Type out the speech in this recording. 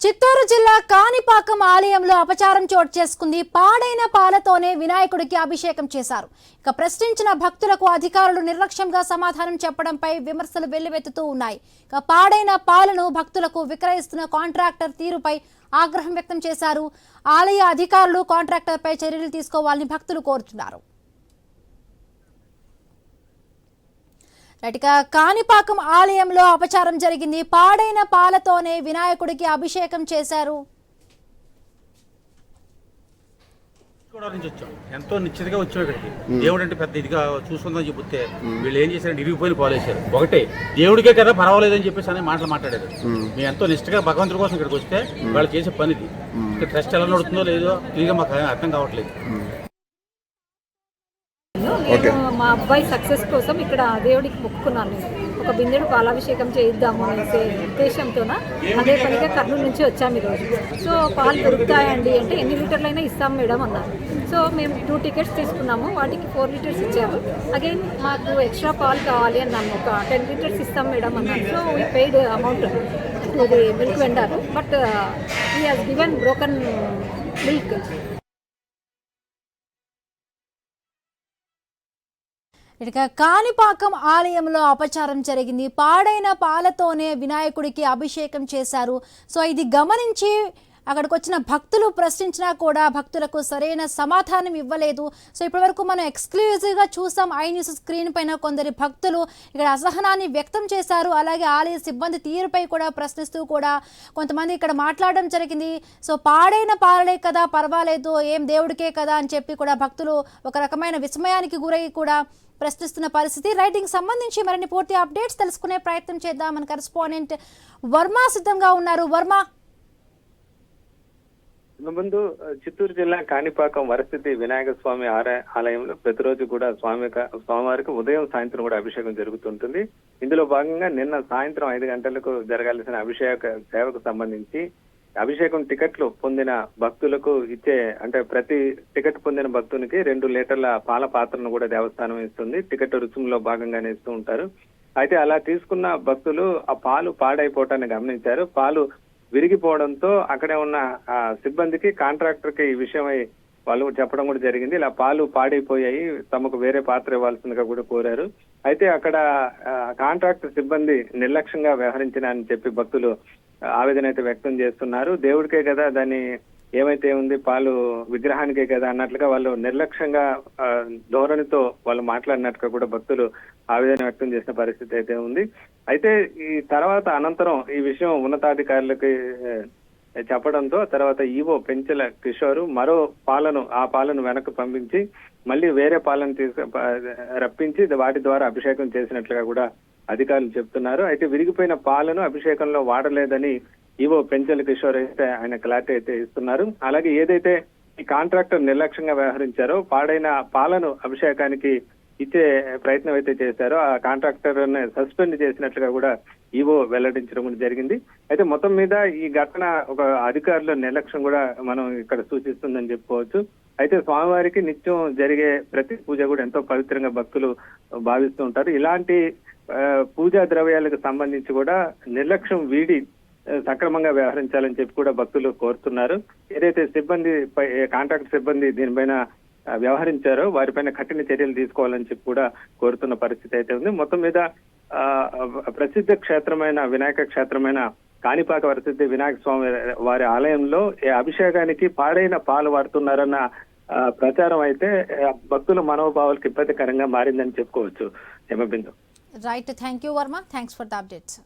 చిత్తూరు జిల్లా కాణిపాకం ఆలయంలో అపచారం చోటు చేసుకుంది. పాడైన పాలతోనే వినాయకుడికి అభిషేకం చేశారు. ఇక ప్రశ్నించిన భక్తులకు అధికారులు నిర్లక్ష్యంగా సమాధానం చెప్పడంపై విమర్శలు వెల్లువెత్తుతూ ఉన్నాయి. ఇక పాడైన పాలను భక్తులకు విక్రయిస్తున్న కాంట్రాక్టర్ తీరుపై ఆగ్రహం వ్యక్తం చేశారు. ఆలయ అధికారులు కాంట్రాక్టర్పై చర్యలు తీసుకోవాలని భక్తులు కోరుతున్నారు. కాణిపాకం ఆలయంలో అపచారం జరిగింది. పాడైన పాలతోనే వినాయకుడికి అభిషేకం చేశారు. ఎంతో నిశ్చితగా వచ్చాం ఇక్కడికి. దేవుడు అంటే పెద్ద ఇదిగా చూసుకుందని చెబితే వీళ్ళు ఏం చేశారు, ఇరిగిపోయిన పాలేశారు. ఒకటే దేవుడికే కదా పర్వాలేదని చెప్పేసి అనే మాటలు మాట్లాడారు. మేము ఎంతో నిష్ఠగా భగవంతుడి కోసం ఇక్కడికి వస్తే వాళ్ళు చేసే పనిది. ఇక్కడ ట్రస్ట్ ఎలా నడుతుందో లేదో క్లియర్గా మాకు అర్థం కావట్లేదు. నేను మా అబ్బాయి సక్సెస్ కోసం ఇక్కడ దేవుడికి మొక్కుకున్నాను. ఒక బిందెడు పాలాభిషేకం చేయిద్దాము అనే ఉద్దేశంతోన అదే పనిగా కర్నూలు నుంచి వచ్చాము ఈరోజు. సో పాలు దొరుకుతాయండి అంటే ఎన్ని లీటర్లైనా ఇస్తాం మేడం అన్నారు. సో మేము 2 టికెట్స్ తీసుకున్నాము, వాటికి 4 లీటర్స్ ఇచ్చారు. అగైన్ మాకు ఎక్స్ట్రా పాలు కావాలి అన్నాము, ఒక 10 లీటర్స్ ఇస్తాం మేడం అన్నారు. So we paid amount to the milk vendor, but he has given broken milk. ఇక కాణిపాకం ఆలయంలో అపచారం జరిగింది. పాడైన పాలతోనే వినాయకుడికి అభిషేకం చేశారు. సో ఇది గమనించి అక్కడికి వచ్చిన భక్తులు ప్రశ్నించినా కూడా భక్తులకు సరైన సమాధానం ఇవ్వలేదు. సో ఇప్పటివరకు మనం ఎక్స్క్లూజివ్గా చూసాం ఐ న్యూస్ స్క్రీన్ పైన కొందరి భక్తులు ఇక్కడ అసహనాన్ని వ్యక్తం చేశారు. అలాగే ఆలయ సిబ్బంది తీరుపై కూడా ప్రశ్నిస్తూ కూడా కొంతమంది ఇక్కడ మాట్లాడడం జరిగింది. సో పాడైన పాలలే కదా, పర్వాలేదు, ఏం దేవుడికే కదా అని చెప్పి కూడా భక్తులు ఒక రకమైన విస్మయానికి గురై కూడా ప్రశ్నిస్తున్న పరిస్థితి. రైటింగ్ సంబంధించి మరిన్ని పూర్తి అప్డేట్స్ తెలుసుకునే ప్రయత్నం చేద్దాం. మన కరెస్పాండెంట్ వర్మ సిద్ధంగా ఉన్నారు. వర్మ, ముందు చిత్తూరు జిల్లా కాణిపాకం వరసిద్ధి వినాయక స్వామి ఆలయంలో ప్రతిరోజు కూడా స్వామివారికి ఉదయం సాయంత్రం కూడా అభిషేకం జరుగుతుంటుంది. ఇందులో భాగంగా నిన్న సాయంత్రం 5 గంటలకు జరగాల్సిన అభిషేక సేవకు సంబంధించి అభిషేకం టికెట్లు పొందిన భక్తులకు ఇచ్చే, అంటే ప్రతి టికెట్ పొందిన భక్తునికి 2 లీటర్ల పాల పాత్రను కూడా దేవస్థానం ఇస్తుంది. టికెట్ రుసుములో భాగంగానే ఇస్తూ ఉంటారు. అయితే అలా తీసుకున్న భక్తులు ఆ పాలు పాడైపోవటాన్ని గమనించారు. పాలు విరిగిపోవడంతో అక్కడే ఉన్న సిబ్బందికి, కాంట్రాక్టర్ కి ఈ విషయమై వాళ్ళు చెప్పడం కూడా జరిగింది. ఇలా పాలు పాడైపోయాయి, తమకు వేరే పాత్ర ఇవ్వాల్సిందిగా కూడా కోరారు. అయితే అక్కడ కాంట్రాక్టర్ సిబ్బంది నిర్లక్ష్యంగా వ్యవహరించిన అని చెప్పి భక్తులు ఆవేదన అయితే వ్యక్తం చేస్తున్నారు. దేవుడికే కదా, దాన్ని ఏమైతే ఉంది, పాలు విగ్రహానికే కదా అన్నట్లుగా వాళ్ళు నిర్లక్ష్యంగా ధోరణితో వాళ్ళు మాట్లాడినట్టుగా కూడా భక్తులు ఆవేదన వ్యక్తం చేసిన పరిస్థితి అయితే ఉంది. అయితే ఈ తర్వాత అనంతరం ఈ విషయం ఉన్నతాధికారులకి చెప్పడంతో తర్వాత ఈవో పెంచెల కిషోర్ మరో పాలను వెనక్కి పంపించి మళ్ళీ వేరే పాలను రప్పించి వాటి ద్వారా అభిషేకం చేసినట్లుగా కూడా అధికారులు చెప్తున్నారు. అయితే విరిగిపోయిన పాలను అభిషేకంలో వాడలేదని ఈవో పెంచెల కిషోర్ అయితే ఆయన క్లారిటీ అయితే ఇస్తున్నారు. అలాగే ఏదైతే ఈ కాంట్రాక్టర్ నిర్లక్ష్యంగా వ్యవహరించారో, పాడైన పాలను అభిషేకానికి ఇచ్చే ప్రయత్నం అయితే చేశారో ఆ కాంట్రాక్టర్ సస్పెండ్ చేసినట్లుగా కూడా ఈవో వెల్లడించడం జరిగింది. అయితే మొత్తం మీద ఈ ఘటన ఒక అధికారుల నిర్లక్ష్యం కూడా మనం ఇక్కడ సూచిస్తుందని చెప్పుకోవచ్చు. అయితే స్వామివారికి నిత్యం జరిగే ప్రతి పూజ కూడా ఎంతో పవిత్రంగా భక్తులు భావిస్తూ ఉంటారు. ఇలాంటి పూజా ద్రవ్యాలకు సంబంధించి కూడా నిర్లక్ష్యం వీడి సక్రమంగా వ్యవహరించాలని చెప్పి కూడా భక్తులు కోరుతున్నారు. ఏదైతే కాంట్రాక్ట్ సిబ్బంది దీనిపైన వ్యవహరించారో వారిపైన కఠిన చర్యలు తీసుకోవాలని చెప్పి కూడా కోరుతున్న పరిస్థితి అయితే ఉంది. మొత్తం మీద ప్రసిద్ధ క్షేత్రమైన వినాయక క్షేత్రమైన కాణిపాక వరసిద్ధి వినాయక స్వామి వారి ఆలయంలో అభిషేకానికి పాడైన పాలు వాడుతున్నారన్న ప్రచారం అయితే భక్తుల మనోభావాలకు ఇబ్బందికరంగా మారిందని చెప్పుకోవచ్చు. Hemabindu. Right, thank you Varma, thanks for the updates.